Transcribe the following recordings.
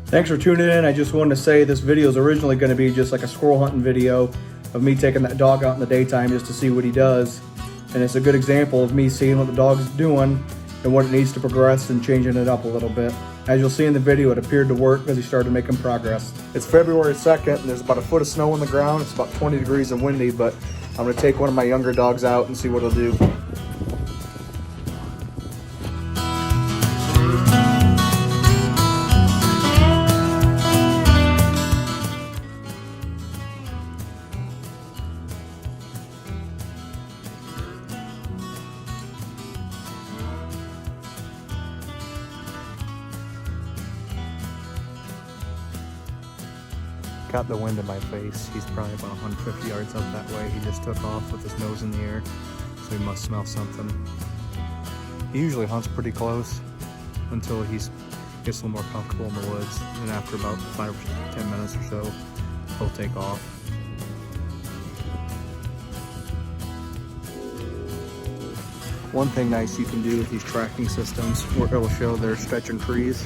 Thanks for tuning in. I just wanted to say this video is originally going to be just like a squirrel hunting video of me taking that dog out in the daytime just to see what he does. And it's a good example of me seeing what the dog's doing and what it needs to progress and changing it up a little bit. As you'll see in the video, it appeared to work because he started making progress. It's February 2nd and there's about a foot of snow on the ground. It's about 20 degrees and windy, but I'm going to take one of my younger dogs out and see what he'll do. Got the wind in my face. He's probably about 150 yards up that way. He just took off with his nose in the air, so he must smell something. He usually hunts pretty close until he gets a little more comfortable in the woods. And after about 5 or 10 minutes or so, he'll take off. One thing nice you can do with these tracking systems, where it'll show they're stretching trees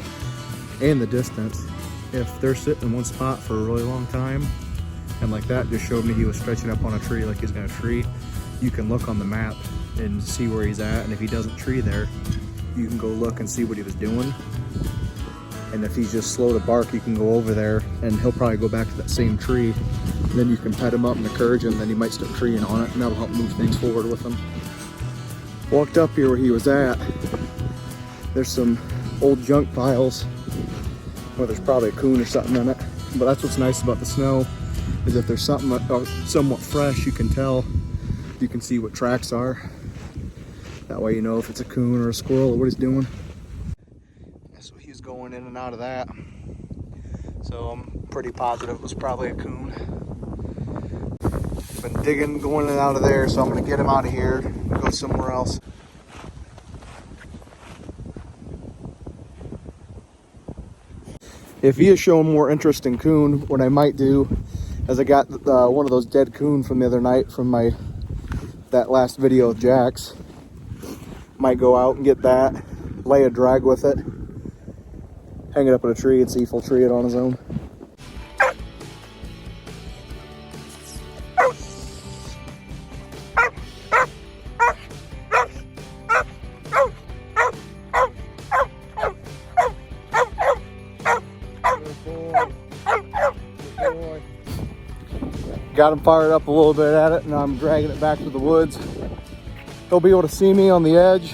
and the distance. If they're sitting in one spot for a really long time, and like that just showed me he was stretching up on a tree like he's gonna tree, you can look on the map and see where he's at, and if he doesn't tree there, you can go look and see what he was doing. And if he's just slow to bark, you can go over there and he'll probably go back to that same tree. And then you can pet him up and encourage him, then he might start treeing on it, and that'll help move things forward with him. Walked up here where he was at. There's some old junk piles. Well, there's probably a coon or something in it, but that's what's nice about the snow, is if there's something somewhat fresh, you can tell, you can see what tracks are. That way you know if it's a coon or a squirrel or what he's doing. So he's going in and out of that, so I'm pretty positive it was probably a coon. Been digging, going in and out of there, so I'm gonna get him out of here and go somewhere else. If he is showing more interest in coon, what I might do is I got one of those dead coon from the other night from that last video of Jack's. Might go out and get that, lay a drag with it, hang it up in a tree and see if he'll tree it on his own. Got him fired up a little bit at it, and I'm dragging it back to the woods. He'll be able to see me on the edge,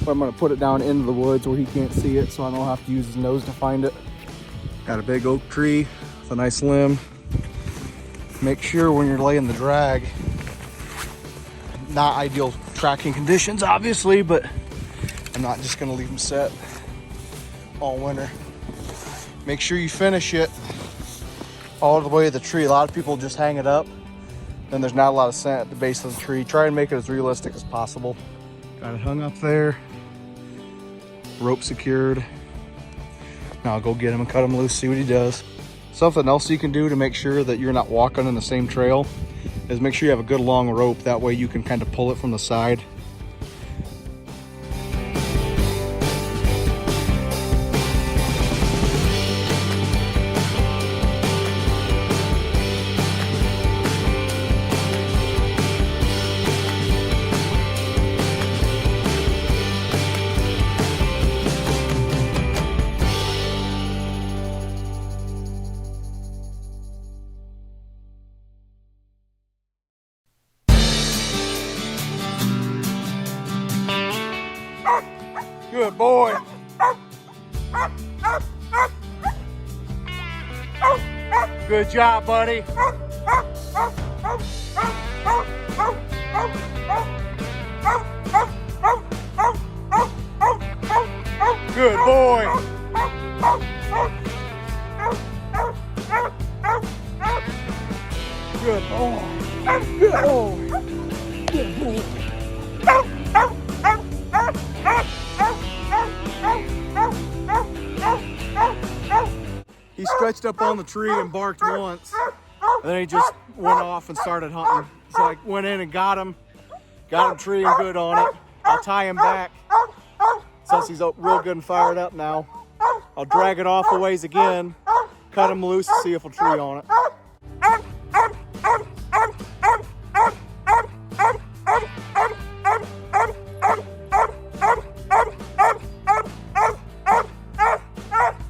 but I'm gonna put it down into the woods where he can't see it, so I don't have to use his nose to find it. Got a big oak tree with a nice limb. Make sure when you're laying the drag, not ideal tracking conditions obviously, but I'm not just gonna leave them set all winter. Make sure you finish it all the way to the tree. A lot of people just hang it up, then there's not a lot of scent at the base of the tree. Try and make it as realistic as possible. Got it hung up there, rope secured. Now I'll go get him and cut him loose, see what he does. Something else you can do to make sure that you're not walking in the same trail is make sure you have a good long rope. That way you can kind of pull it from the side. Good boy. Good job, buddy. Good boy. Good boy. Good boy. Good boy. He stretched up on the tree and barked once, and then he just went off and started hunting. So I went in and got him treeing good on it. I'll tie him back since he's real good and fired up now. I'll drag it off a ways again, cut him loose and see if he'll tree on it.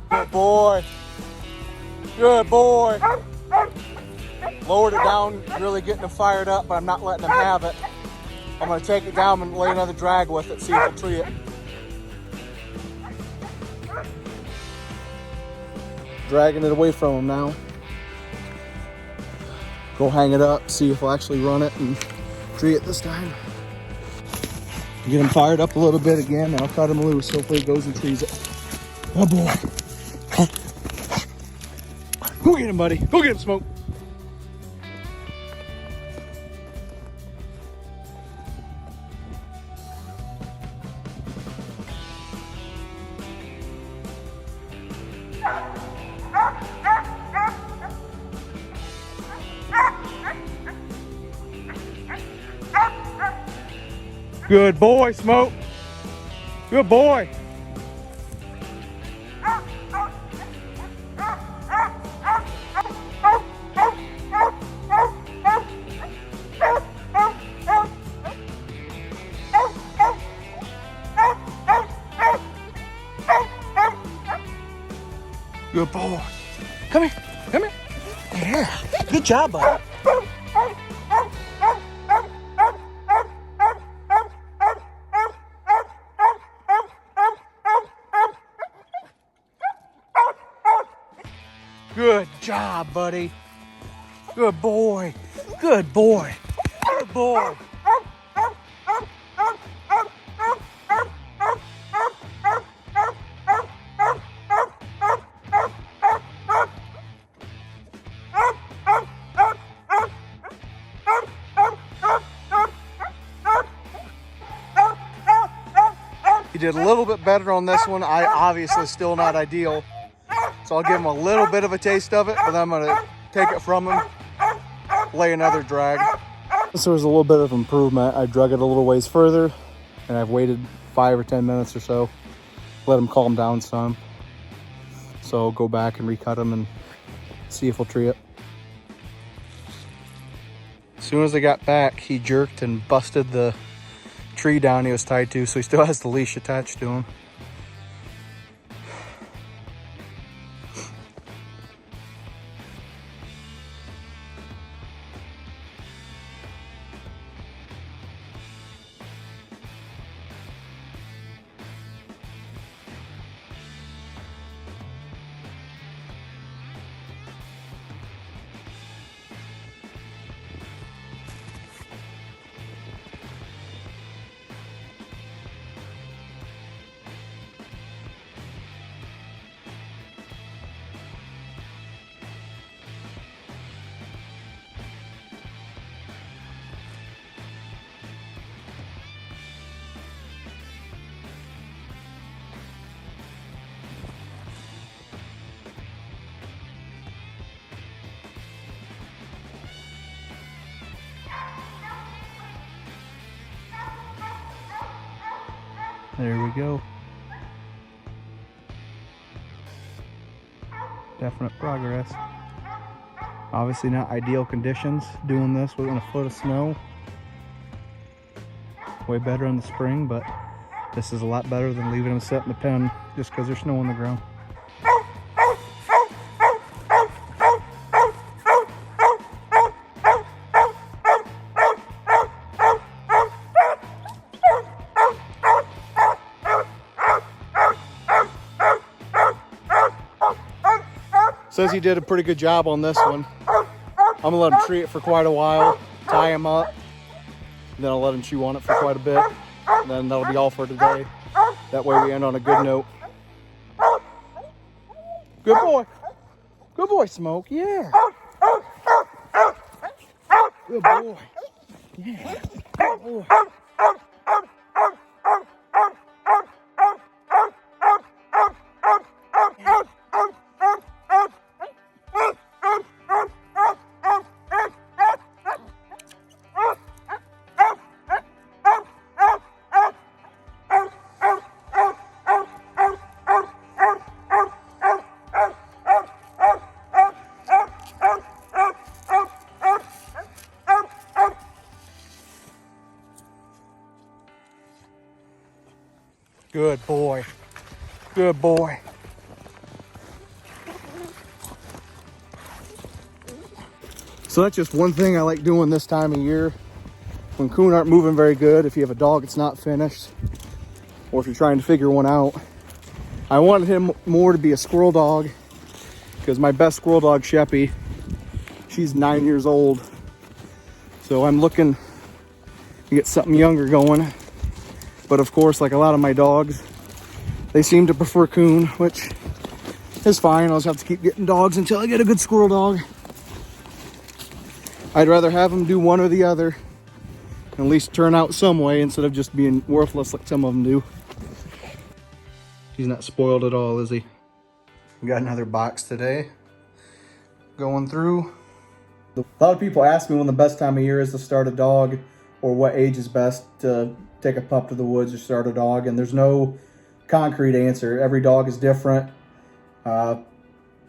Good boy. Good boy. Lowered it down, really getting him fired up, but I'm not letting him have it. I'm going to take it down and lay another drag with it, see if he'll tree it. Dragging it away from him now. Go hang it up, see if we'll actually run it and tree it this time. Get him fired up a little bit again, and I'll cut him loose. Hopefully he goes and trees it. Oh boy. Go get him, buddy. Go get him, Smoke. Good boy, Smoke. Good boy. Good boy. Come here. Come here. Yeah. Good job, buddy. Good job, buddy. Good boy. Good boy. Good boy. He did a little bit better on this one. I obviously still not ideal. So I'll give him a little bit of a taste of it, but then I'm gonna take it from him, lay another drag. This was a little bit of improvement. I drug it a little ways further, and I've waited 5 or 10 minutes or so, let him calm down some. So I'll go back and recut him and see if he'll tree it. As soon as I got back, he jerked and busted the tree down he was tied to, so he still has the leash attached to him. There we go. Definite progress. Obviously not ideal conditions doing this within a foot of snow. Way better in the spring, but this is a lot better than leaving them sit in the pen just because there's snow on the ground. Says he did a pretty good job on this one. I'm gonna let him tree it for quite a while, tie him up, and then I'll let him chew on it for quite a bit. And then that'll be all for today. That way we end on a good note. Good boy. Good boy, Smoke. Yeah. Good boy. Yeah. Good boy. Good boy. Good boy. So that's just one thing I like doing this time of year. When coon aren't moving very good, if you have a dog that's not finished, or if you're trying to figure one out. I wanted him more to be a squirrel dog because my best squirrel dog, Sheppy, she's 9 years old. So I'm looking to get something younger going. But of course, like a lot of my dogs, they seem to prefer coon, which is fine. I'll just have to keep getting dogs until I get a good squirrel dog. I'd rather have them do one or the other, at least turn out some way instead of just being worthless like some of them do. He's not spoiled at all, is he? We got another box today. Going through. A lot of people ask me when the best time of year is to start a dog, or what age is best to take a pup to the woods or start a dog, and there's no concrete answer. Every dog is different.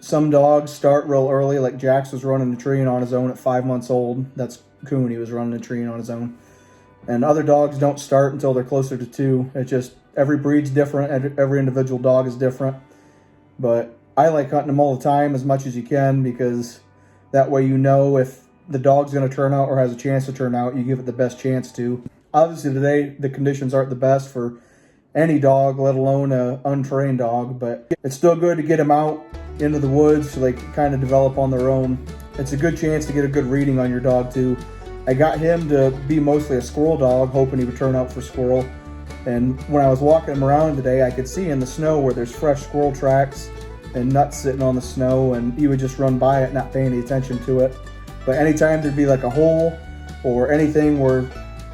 Some dogs start real early, like Jax was running a tree on his own at 5 months old. That's Coon, he was running a tree on his own. And other dogs don't start until they're closer to 2. It just, every breed's different, every individual dog is different. But I like hunting them all the time as much as you can, because that way you know if the dog's going to turn out or has a chance to turn out, you give it the best chance to. Obviously today the conditions aren't the best for any dog, let alone an untrained dog, but it's still good to get them out into the woods so they can kind of develop on their own. It's a good chance to get a good reading on your dog too. I got him to be mostly a squirrel dog, hoping he would turn out for squirrel. And when I was walking him around today, I could see in the snow where there's fresh squirrel tracks and nuts sitting on the snow, and he would just run by it, not paying any attention to it. But anytime there'd be like a hole or anything where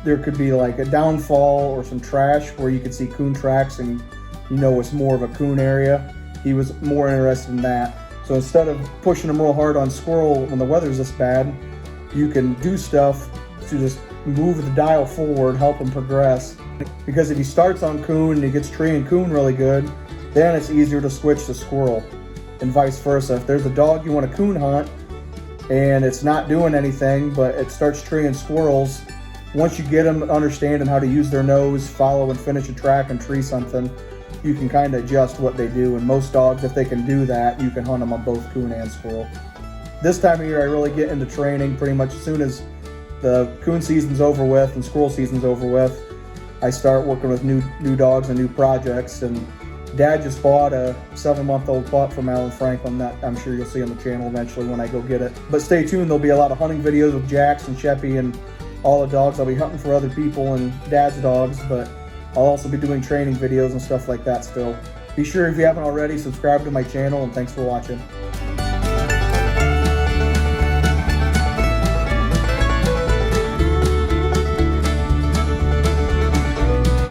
there could be like a downfall or some trash where you could see coon tracks and you know it's more of a coon area, he was more interested in that. So instead of pushing him real hard on squirrel when the weather's this bad, you can do stuff to just move the dial forward, help him progress. Because if he starts on coon and he gets tree and coon really good, then it's easier to switch to squirrel, and vice versa. If there's a dog you want to coon hunt and it's not doing anything, but it starts treeing squirrels, once you get them understanding how to use their nose, follow and finish a track and tree something, you can kind of adjust what they do. And most dogs, if they can do that, you can hunt them on both coon and squirrel. This time of year, I really get into training pretty much as soon as the coon season's over with and squirrel season's over with. I start working with new dogs and new projects. And Dad just bought a 7-month-old pup from Alan Franklin that I'm sure you'll see on the channel eventually when I go get it. But stay tuned, there'll be a lot of hunting videos with Jax and Sheppy and all the dogs. I'll be hunting for other people and Dad's dogs, but I'll also be doing training videos and stuff like that still. Be sure, if you haven't already, subscribe to my channel, and thanks for watching.